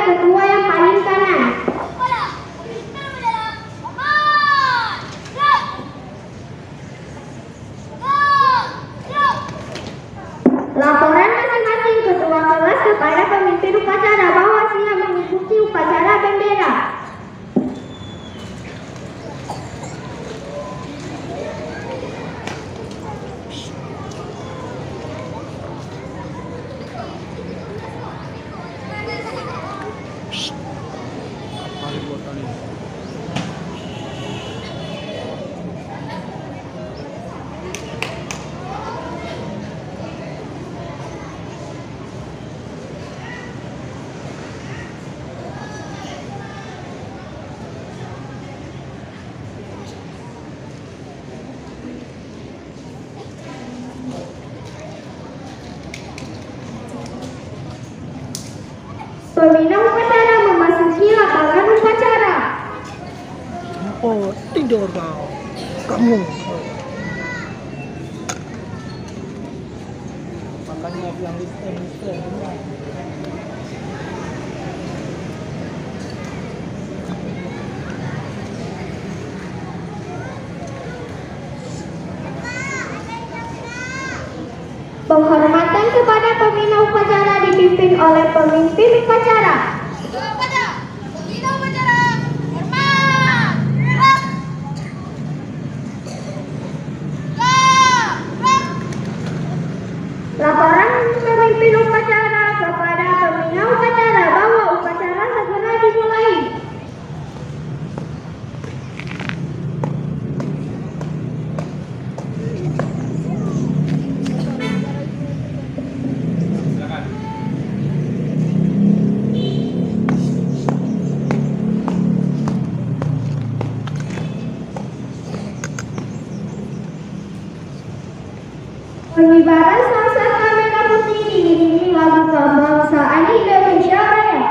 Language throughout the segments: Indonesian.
ketua yang paling kanan. Laporan masing-masing ketua kelas kepada pemimpin upacara bahwa siap mengikuti upacara bendera. Pembina upacara memasuki lapangan upacara. Oh, tidur kau. Kamu. Makanya bilang listen. Penghormatan kepada pembina upacara dipimpin oleh pemimpin upacara. Pembina upacara, hormat. Gerak. Laporan pemimpin upacara kepada pembina upacara bahwa upacara segera dimulai. Pengibaran sang-saka merah putih diiringi lagu kebangsaan Indonesia Raya.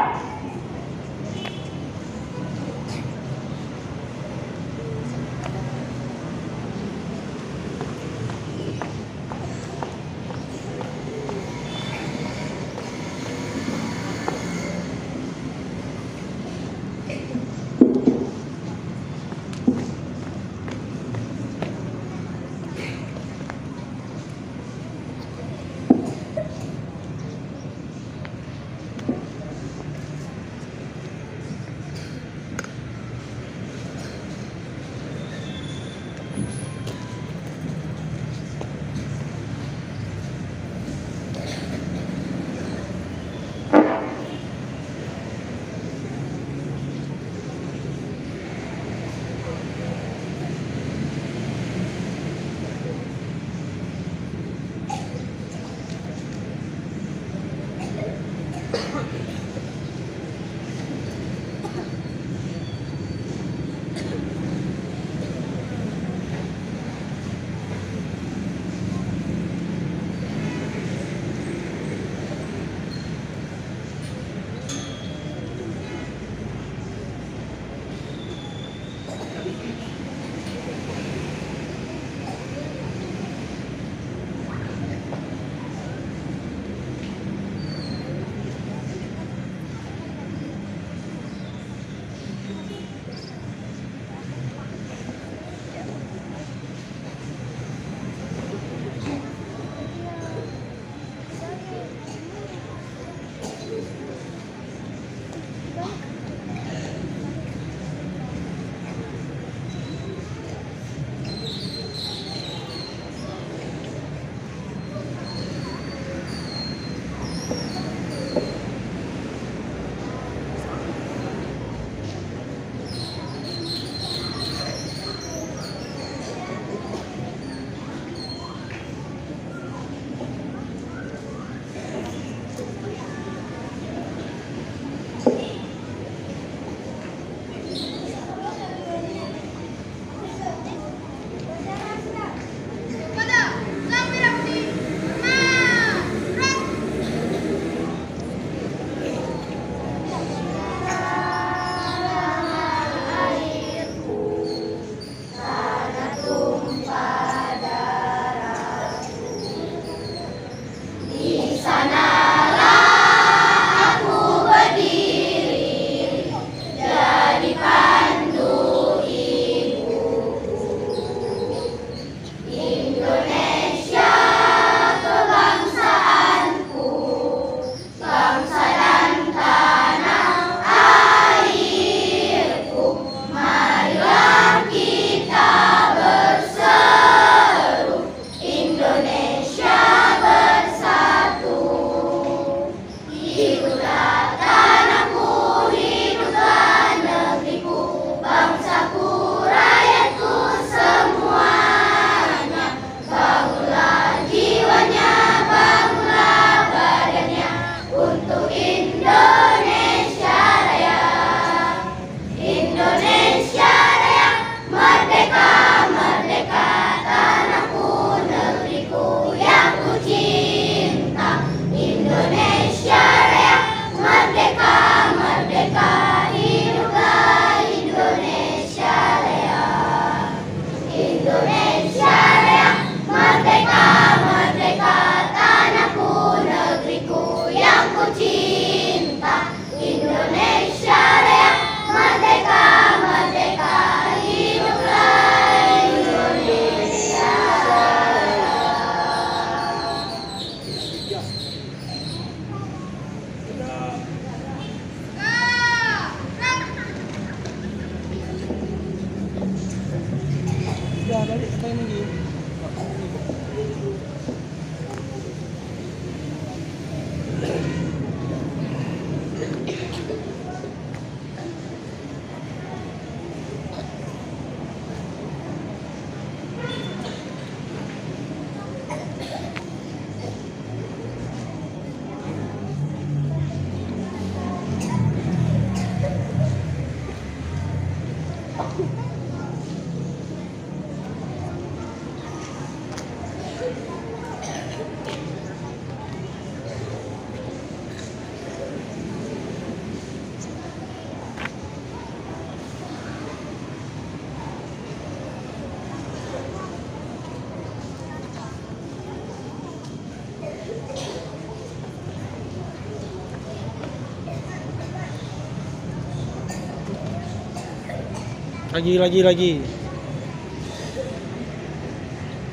Lagi.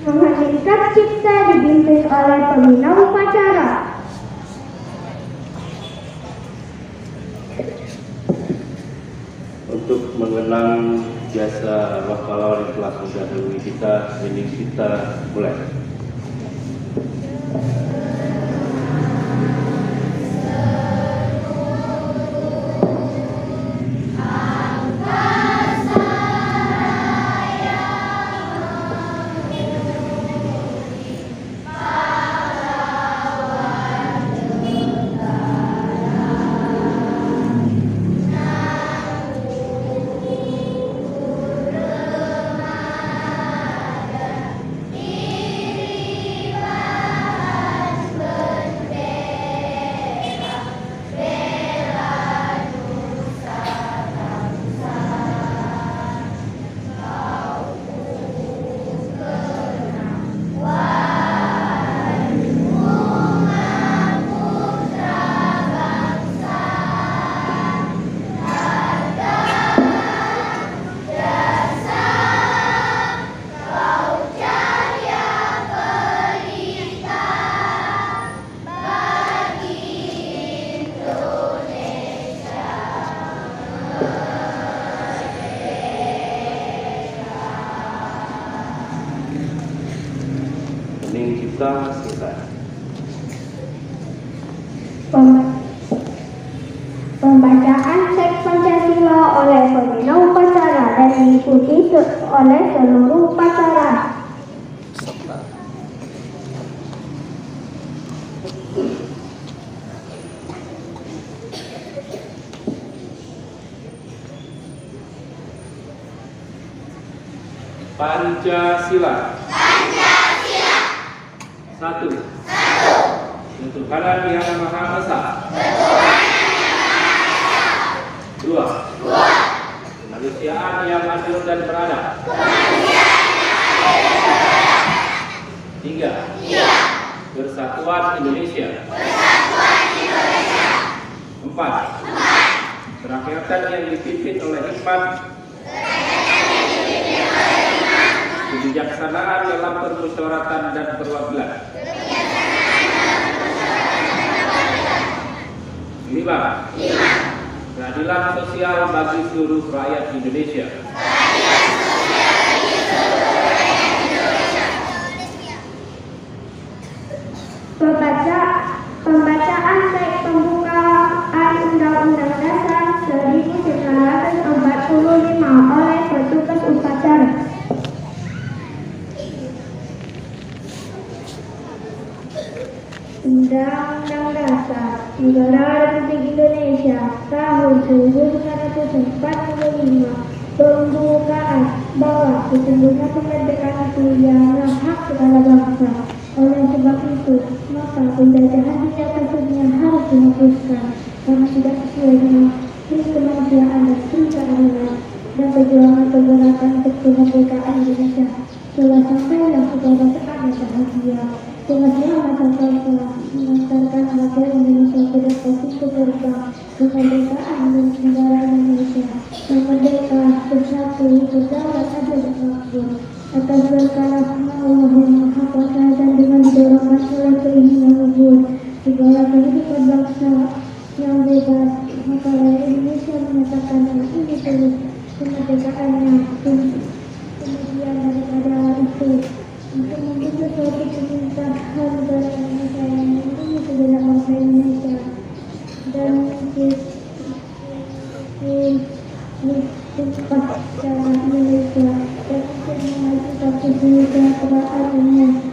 Menghadirkan cipta dipimpin oleh pembina upacara. Untuk mengenang jasa pahlawan yang telah mendahului kita, hening kita mulai. Hening kita selesai. Pembacaan teks Pancasila oleh pembina upacara dan diikuti oleh seluruh upacara. Pancasila. Satu. Ketuhanan yang Maha Esa. Dua. Kemanusiaan yang adil dan beradab. Tiga. Persatuan Indonesia. Empat. Kerakyatan yang dipimpin oleh hikmat, kebijaksanaan dalam permusyawaratan dan perwakilan. 5. Keadilan sosial bagi seluruh rakyat Indonesia. Pembacaan teks pembukaan Undang-Undang Dasar 1945 oleh petugas upacara. Undang-Undang Dasar Negara Republik Indonesia tahun 1945 pembukaan bahwa sesungguhnya kemerdekaan itu ialah hak segala bangsa. Oleh sebab itu, maka penjajahan tersebut harus dihapuskan karena tidak sesuai dengan prinsip kemanusiaan dan prinsip keadilan dan perjuangan pergerakan untuk kemerdekaan Indonesia. Telah sampailah kepada saatnya bahagia. Sebenarnya masyarakat telah mengantarkan agar Indonesia tidak fokus kepada kemerdekaan dan negara Indonesia yang merdeka, bersatu, berdaulat, adil dan makmur. Atas berkah Allah yang Maha Kuasa dan dengan didorongkan oleh keinginan luhur segala kehidupan bangsa yang bebas, maka rakyat Indonesia menyatakan ini terus kemerdekaannya. Kemudian daripada itu untuk membuat suatu pemerintahan negara Indonesia yang melindungi segenap bangsa Indonesia dan cara Indonesia dan untuk mengajukan kesejahteraan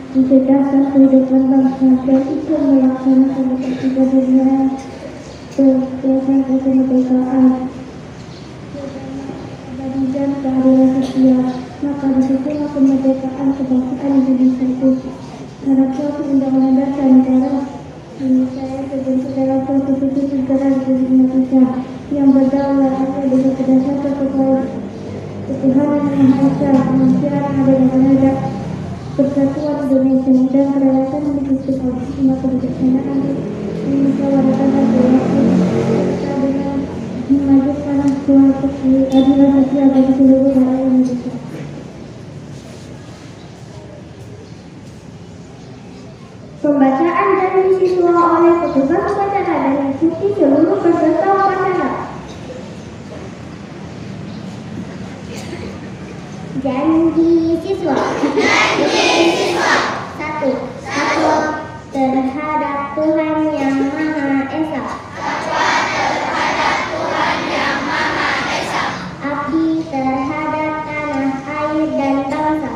mencerdaskan kehidupan bangsa dan itu melaksanakan kepentingan berdasarkan kemerdekaan dan keadilan sosial. Maka disitulah kemerdekaan kebangsaan Indonesia itu. Harap suatu undang-undang dasar negara Indonesia terbentuk dalam konstitusi negara Republik Indonesia yang berdaulat adil dan berdasarkan kepada ketuhanan yang Maha Esa, kemanusiaan yang adil dan beradab, persatuan Indonesia dan kerakyatan yang dipimpin oleh hikmat, kebijaksanaan, musyawaratan dan perwakilan serta dengan memajukan suatu keadilan sosial bagi seluruh rakyat Indonesia. Pembacaan janji siswa oleh petugas upacara dan mengikuti seluruh peserta upacara. Janji siswa. Satu. Terhadap Tuhan Yang Maha Esa. Abdi terhadap tanah air dan bangsa.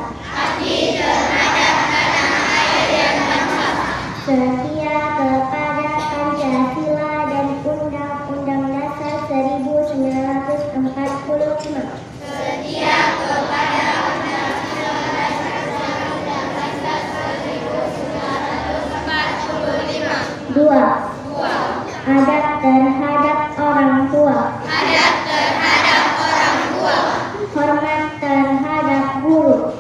Setia kepada Pancasila dan Undang-Undang Dasar 1945. Dua. Adab terhadap orang tua. Hormat terhadap guru.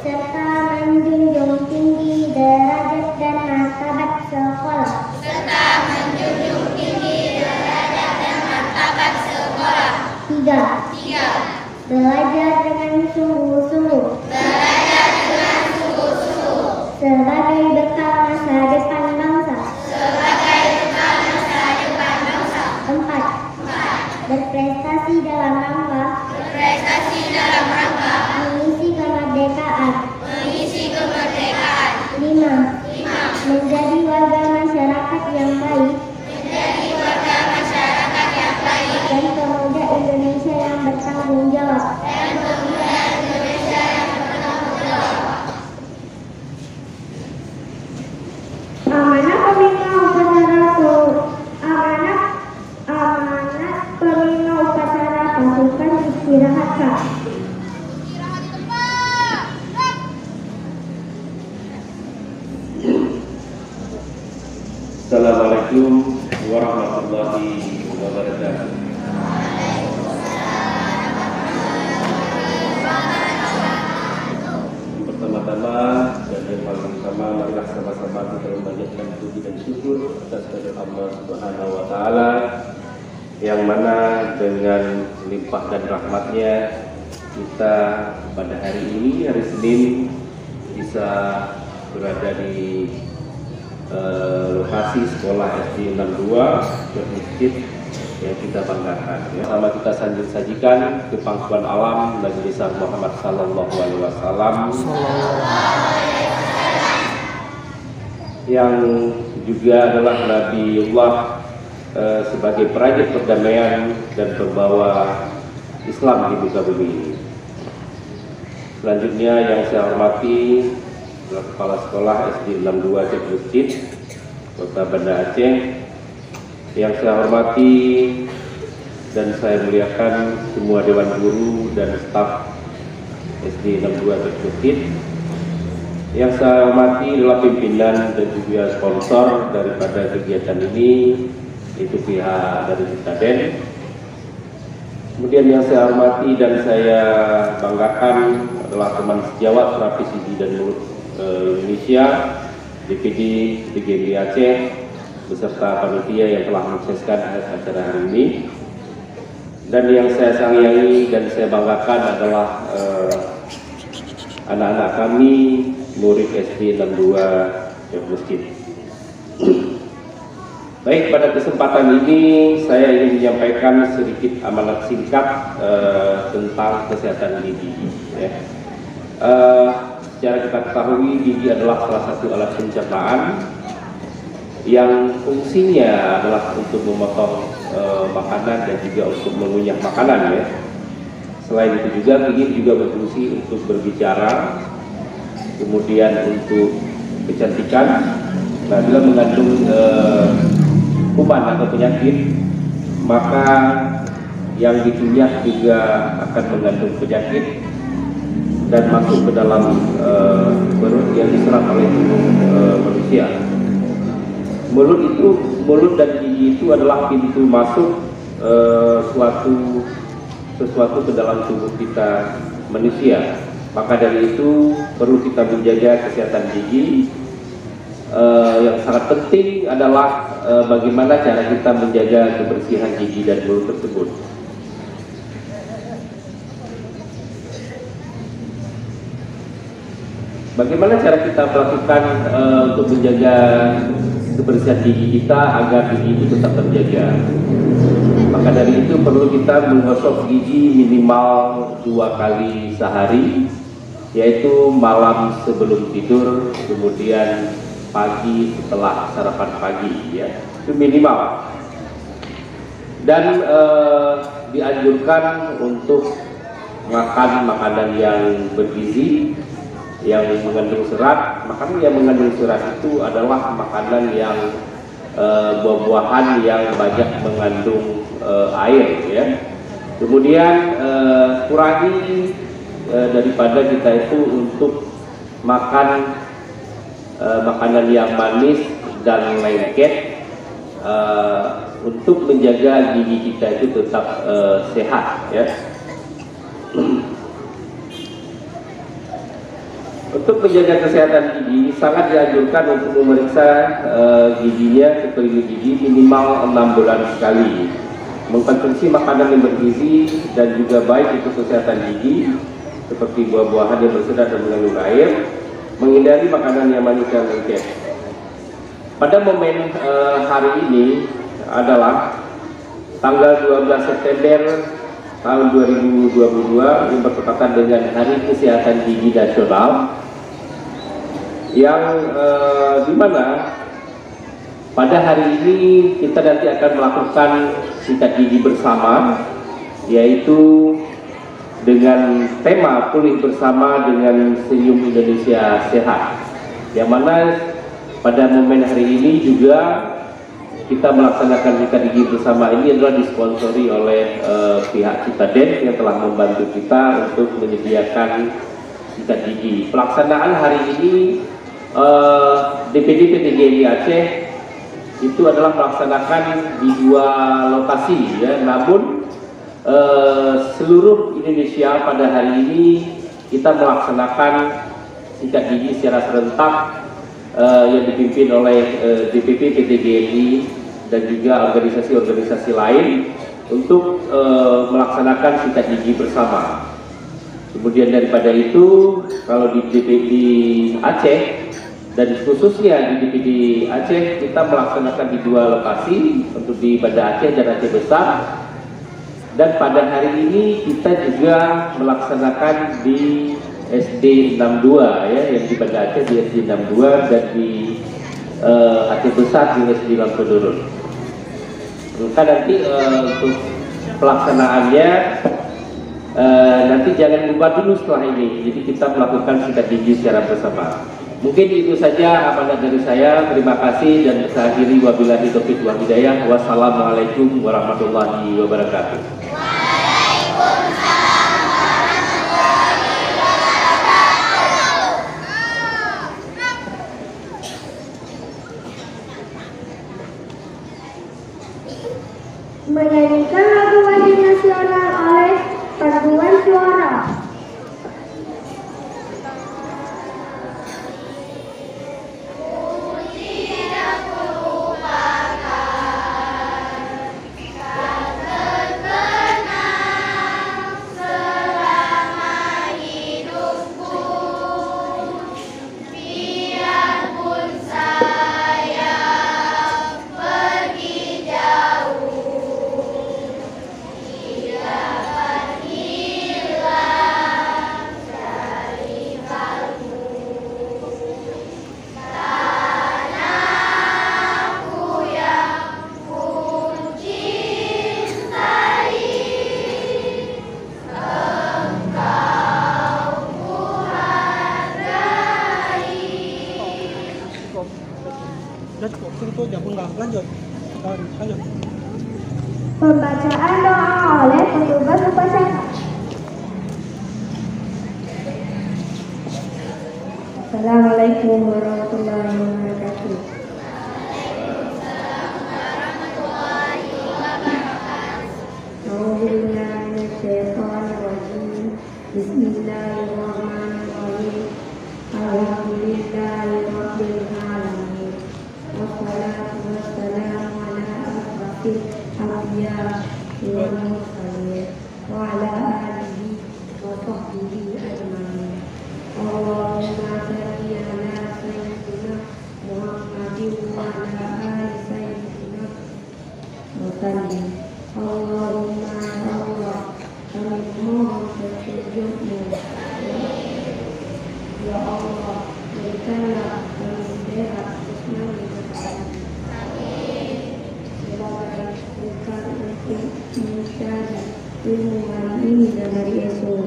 Serta menjunjung tinggi derajat dan martabat sekolah. Tiga. Belajar dengan sungguh-sungguh. Sebagai bekal masa depan bangsa. Empat. Berprestasi dalam rangka mengisi kemerdekaan. Lima. Menjadi warga masyarakat yang baik dan pemuda Indonesia yang bertanggung jawab. Amanat pembina upacara pasukan istirahat Kak. Istirahat di tempat. Gerak. Assalamualaikum warahmatullahi wabarakatuh. Pertama-tama dan yang paling utama, marilah sama-sama kita memanjatkan puji dan syukur atas kehadirat Allah Subhanahu wa Ta'ala, yang mana dengan limpah dan rahmatnya kita pada hari ini, hari Senin, bisa berada di lokasi sekolah SD 62 dan masjid yang kita banggakan. Sama kita sajikan kepangkuan alam Nabi besar Muhammad Sallallahu Alaihi Wasallam yang juga adalah Nabiullah sebagai peraja perdamaian dan pembawa Islam di muka bumi ini. Selanjutnya yang saya hormati Kepala Sekolah SD 62 Cek Masjid Kota Banda Aceh, yang saya hormati dan saya muliakan semua Dewan Guru dan staf SD 62 Cek Masjid. Yang saya hormati adalah pimpinan dan juga sponsor daripada kegiatan ini, itu pihak dari Citaden. Kemudian yang saya hormati dan saya banggakan adalah teman sejawat terapi gigi dan mulut Indonesia, DPD DGMB Aceh, beserta panitia yang telah mensukseskan acara hari ini. Dan yang saya sayangi dan saya banggakan adalah anak-anak kami, murid SD 62 Cek Masjid. Baik, pada kesempatan ini saya ingin menyampaikan sedikit amanat singkat tentang kesehatan gigi. Ya. Secara kita ketahui, gigi adalah salah satu alat pencernaan yang fungsinya adalah untuk memotong makanan dan juga untuk mengunyah makanan. Ya. Selain itu juga gigi juga berfungsi untuk berbicara, kemudian untuk kecantikan. Nah, bila mengandung kuman atau penyakit, maka yang dikunyah juga akan mengandung penyakit dan masuk ke dalam perut yang diserap oleh tubuh manusia. Mulut dan gigi itu adalah pintu masuk sesuatu ke dalam tubuh kita manusia. Maka dari itu perlu kita menjaga kesehatan gigi yang sangat penting adalah bagaimana cara kita menjaga kebersihan gigi dan mulut tersebut. Bagaimana cara kita melakukan untuk menjaga kebersihan gigi kita agar gigi itu tetap terjaga? Maka dari itu perlu kita menggosok gigi minimal 2 kali sehari, yaitu malam sebelum tidur, kemudian pagi setelah sarapan pagi, ya, itu minimal. Dan dianjurkan untuk makan makanan yang bergizi, yang mengandung serat. Makanan yang mengandung serat itu adalah makanan yang buah-buahan yang banyak mengandung air, ya. Kemudian kurangi daripada kita itu untuk makan makanan yang manis dan lengket untuk menjaga gigi kita itu tetap sehat, ya. Untuk menjaga kesehatan gigi sangat dianjurkan untuk memeriksa giginya, sekeliling gigi minimal 6 bulan sekali. Mengkonsumsi makanan yang bergizi dan juga baik untuk kesehatan gigi seperti buah-buahan yang berserat dan mengandung air. Menghindari makanan yang manis dan lengket. Pada momen hari ini adalah tanggal 12 September tahun 2022 yang bertepatan dengan Hari Kesehatan Gigi Nasional, yang dimana pada hari ini kita nanti akan melakukan sikat gigi bersama, yaitu dengan tema pulih bersama dengan Senyum Indonesia Sehat, yang mana pada momen hari ini juga kita melaksanakan sikat gigi bersama ini adalah disponsori oleh pihak Citaden yang telah membantu kita untuk menyediakan sikat gigi. Pelaksanaan hari ini DPD PTGI Aceh itu adalah melaksanakan di 2 lokasi, ya, namun seluruh Indonesia pada hari ini kita melaksanakan sikat gigi secara serentak yang dipimpin oleh DPP PTGI dan juga organisasi-organisasi lain untuk melaksanakan sikat gigi bersama. Kemudian daripada itu, kalau di DPD Aceh dan khususnya di DPD Aceh kita melaksanakan di 2 lokasi, untuk di Banda Aceh dan Aceh Besar. Dan pada hari ini kita juga melaksanakan di SD 62, ya, yang di Banda Aceh di SD 62 dan di Aceh Besar di SD Lampedurun. Maka nanti untuk pelaksanaannya nanti jangan bubar dulu setelah ini. Jadi kita melakukan sikat gigi secara bersama. Mungkin itu saja amanat dari saya. Terima kasih dan saya akhiri wabillahi taufiq wal hidayah. Wassalamualaikum warahmatullahi wabarakatuh. Menyanyikan lagu wajib nasional oleh paduan suara. Lanjut. Pembacaan doa oleh petugas upacara. Assalamualaikum warahmatullahi wabarakatuh. Bismillahirrahmanirrahim. Alhamdulillahirabbil alamin. berikanlah kami sehat jasmani dan rohani. Semoga berkah untuk mencari ilmu hari ini dan hari esok.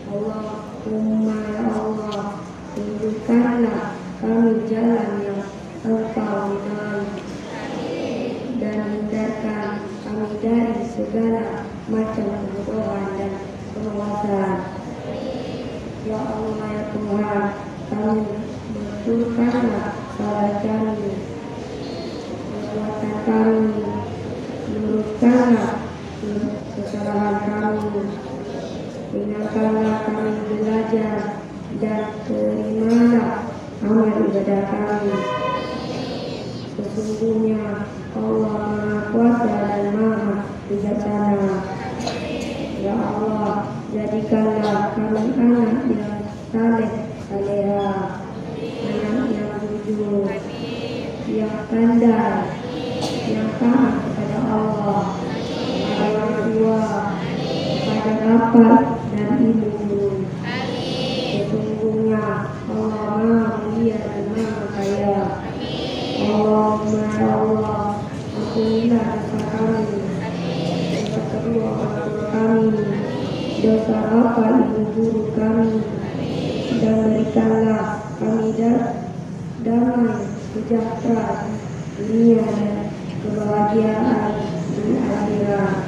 Allahumma ya Allah, tunjukkanlah kami jalan yang Engkau ridhai dan hindarkan kami dari segala macam kebodohan dan kemaksiatan. Ya Allah ya Tuhan, kami betulkanlah salah kami, perbuatan kami, luruskanlah kesalahan kami, ringankanlah kami belajar dan terimalah amal ibadah kami. Sesungguhnya Allah Maha Kuasa dan Maha Bijaksana. Ya Allah, jadikanlah kami anak yang saleh saleha, anak yang jujur, yang pandai, yang taat kepada Allah, kepada orang tua, kepada bapak dan ibu. Sesungguhnya Allah Maha Mulia dan Maha Kaya. Allahumma ya Allah, ampunilah dosa kami, dosa kedua orang tua kami, dosa bapak ibu guru kami, dan berikanlah kami damai sejahtera dunia dan kebahagiaan di akhirat.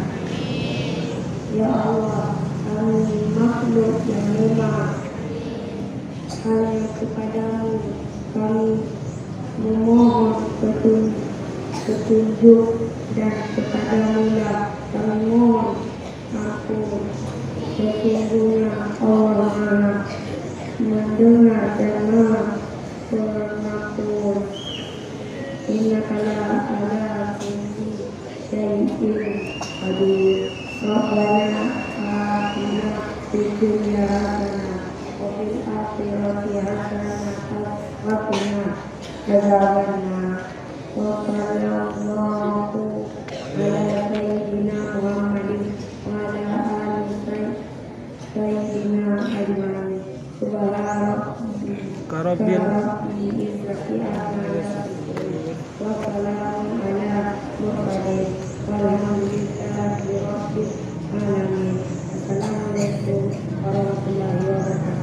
Ya Allah, kami makhluk yang lemah, hanya kepadamu kami memohon petunjuk dan kepadamu lah kami mohon ampun. Sesungguhnya Allah Maha mendengar dan Maha pengampun. Innaka la ala kulli syai'in qadir. Rabbana atina fid dunya hasanah wa fil akhirati hasanah wa qina adzabannar. Wa sallallahu ala sayyidina Muhammadin wa ala alihi sayyidina ajma'in. Subhana Karabil izzati amma yasifun wa salamun ala mursalin walhamdulillahi rabbil alamin. Assalamualaikum warahmatullahi wabarakatuh.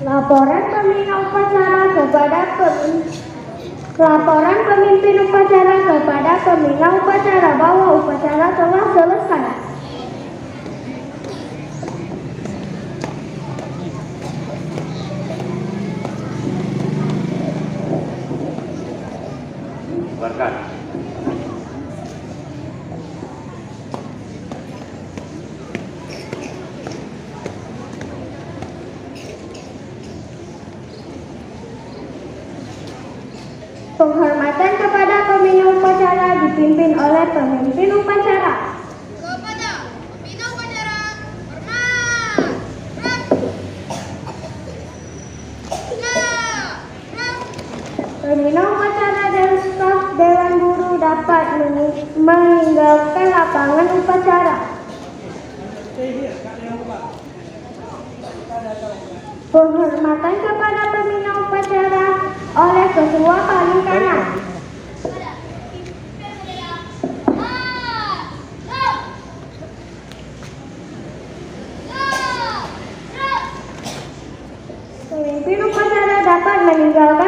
Laporan pembina upacara kepada Laporan pemimpin upacara kepada pembina upacara bahwa upacara telah selesai. Bubarkan. Penghormatan kepada pembina upacara dipimpin oleh pemimpin upacara. Kepada pembina upacara, hormat. Gerak. Gerak. Pembina upacara dan staf Dewan Guru dapat meninggalkan lapangan upacara. Penghormatan kepada pembina upacara oleh Ketua paling kanan. Pemimpin upacara dapat meninggalkan